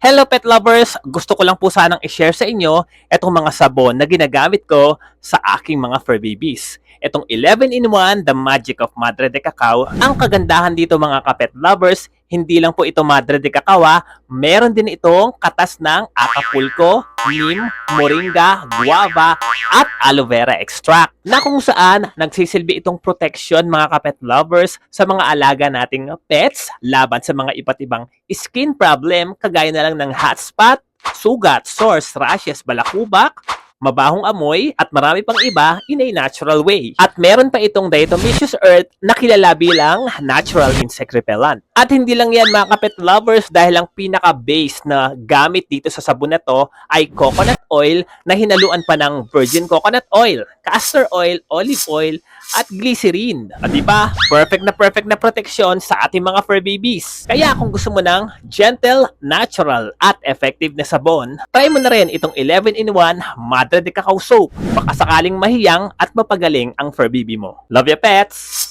Hello pet lovers! Gusto ko lang po sanang i-share sa inyo itong mga sabon na ginagamit ko sa aking mga fur babies. Itong 11-in-1, The Magic of Madre de Cacao. Ang kagandahan dito mga ka-pet lovers, hindi lang po ito Madre de Cacao, meron din itong katas ng Acapulco, Neem, Moringa, Guava, at Aloe Vera Extract na kung saan nagsisilbi itong protection mga ka-pet lovers sa mga alaga nating pets laban sa mga iba't ibang skin problem kagaya na lang ng hot spot, sugat, sores, rashes, balakubak, mabahong amoy, at marami pang iba in a natural way. At meron pa itong diatomaceous earth na kilala bilang natural insect repellent. At hindi lang yan mga kapet lovers dahil ang pinaka-base na gamit dito sa sabon na to ay coconut oil na hinaluan pa ng virgin coconut oil, castor oil, olive oil, at glycerin. At diba, perfect na proteksyon sa ating mga fur babies. Kaya kung gusto mo ng gentle, natural, at effective na sabon, try mo na rin itong 11-in-1 Madre de Cacao Soap. Baka sakaling mahiyang at mapagaling ang fur baby mo. Love ya pets!